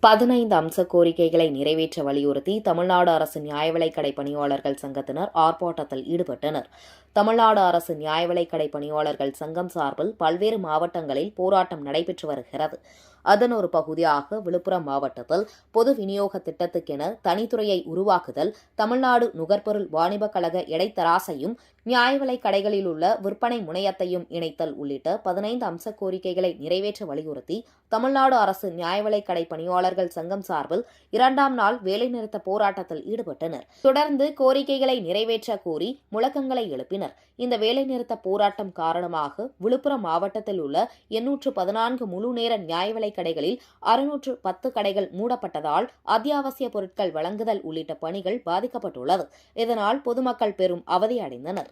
15 அம்ச கோரிக்கைகளை நிறைவேற்ற வலியுறுத்தி தமிழ்நாடு அரசு நியாய விலைக்கடை பணியாளர்கள் சங்கத்தினர் ஆர்ப்பாட்டத்தில் ஈடுபட்டனர். தமிழ்நாடு அரசு நியாய விலைக்கடை பணியாளர்கள் சங்கம் சார்பில் பல்வேறு மாவட்டங்களில் போராட்டம் நடைபெற்று வருகிறது. அதன் ஒரு பகுதியாக விழுப்புரம் மாவட்டத்தில் பொது விநியோக திட்டத்துக்கென தனித்துறையை உருவாக்குதல், தமிழ்நாடு நுகர்பொருள் வாணிபக் கழக எடைத்தராசையும் நியாய விலைக் கடைகளில் உள்ள விற்பனை முனையத்தையும் இணைத்தல் உள்ளிட்ட 15 அம்ச கோரிக்கைகளை நிறைவேற்ற வலியுறுத்தி தமிழ்நாடு அரசு நியாய விலைக்கடை பணியாளர்கள் சங்கம் சார்பில் 2ஆம் நாள் வேலைநிறுத்த போராட்டத்தில் ஈடுபட்டனர். தொடர்ந்து கோரிக்கைகளை நிறைவேற்ற கோரி முழக்கங்களை எழுப்பினர். இந்த வேலைநிறுத்த போராட்டம் காரணமாக விழுப்புரம் மாவட்டத்தில் உள்ள 814 முழு நேர நியாய விலைக் கடைகளில் 610 கடைகள் மூடப்பட்டதால் அத்தியாவசிய பொருட்கள் வழங்குதல் உள்ளிட்ட பணிகள் பாதிக்கப்பட்டுள்ளது. இதனால் பொதுமக்கள் பெரும் அவதியடைந்தனர்.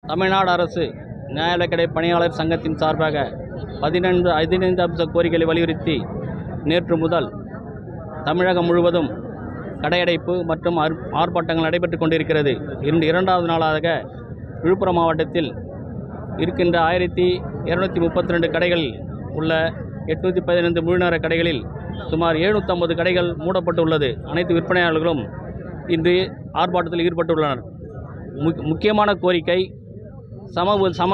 தமிழ்நாடு அரசு நியாய விலைக்கடை பணியாளர் சங்கத்தின் சார்பாக 15 அம்ச கோரிக்கைகளை வலியுறுத்தி நேற்று முதல் தமிழகம் முழுவதும் கடையடைப்பு மற்றும் ஆர்ப்பாட்டங்கள் நடைபெற்று கொண்டிருக்கிறது. 2வது நாளாக விழுப்புரம் மாவட்டத்தில் இருக்கின்ற 1232 கடைகளில் உள்ள 815 முழுநேர கடைகளில் சுமார் 750 கடைகள் மூடப்பட்டுள்ளது. அனைத்து விற்பனையாளர்களும் இன்று ஆர்ப்பாட்டத்தில் ஈடுபட்டுள்ளனர். முக்கியமான கோரிக்கை சம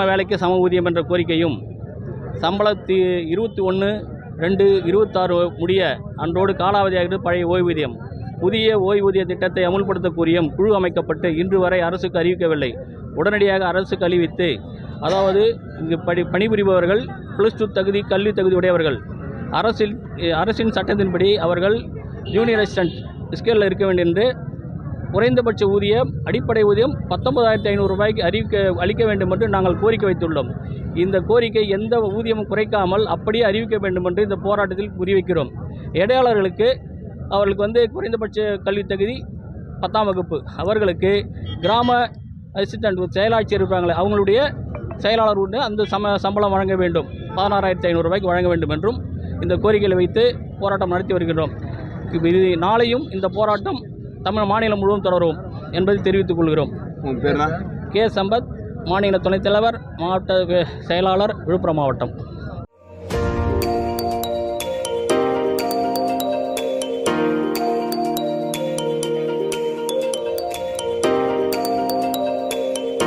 வேலைக்கு சம ஊதியம் என்ற கோரிக்கையும், சம்பளத்து 21/2/26 முடிய அன்றோடு காலாவதியாகிறது பழைய ஓய்வூதியம். புதிய ஓய்வூதிய திட்டத்தை அமுல்படுத்த கோரியும் குழு அமைக்கப்பட்டு இன்று வரை அரசுக்கு அறிவிக்கவில்லை. உடனடியாக அரசுக்கு அறிவித்து, அதாவது இங்கு பணிபுரிபவர்கள் +2 தகுதி கல்வி தகுதி உடையவர்கள், அரசின் சட்டத்தின்படி அவர்கள் ஜூனியர் அசிஸ்டன்ட் ஸ்கேலில் இருக்க வேண்டும் என்று குறைந்தபட்ச ஊதியம் அடிப்படை ஊதியம் 19,500 ரூபாய்க்கு அளிக்க வேண்டும் என்று நாங்கள் கோரிக்கை வைத்துள்ளோம். இந்த கோரிக்கை எந்த ஊதியமும் குறைக்காமல் அப்படியே அறிவிக்க வேண்டும் என்று இந்த போராட்டத்தில் குறிவைக்கிறோம். இடையாளர்களுக்கு அவர்களுக்கு குறைந்தபட்ச கல்வி தகுதி 10ஆம் வகுப்பு, அவர்களுக்கு கிராம அசிஸ்டன்ட் செயலாட்சியர் இருப்பாங்களே அவங்களுடைய செயலாளர் உண்டு அந்த சம்பளம் வழங்க வேண்டும், 16,500 ரூபாய்க்கு வழங்க வேண்டும் என்றும் இந்த கோரிக்கையை வைத்து போராட்டம் நடத்தி வருகின்றோம். இது நாளையும் இந்த போராட்டம் தமிழ் மாநிலம் முழுவதும் தொடரும் என்பதை தெரிவித்துக் கொள்கிறோம். கே. சம்பத், மாநில துணைத் தலைவர், மாவட்ட செயலாளர், விழுப்புரம் மாவட்டம்.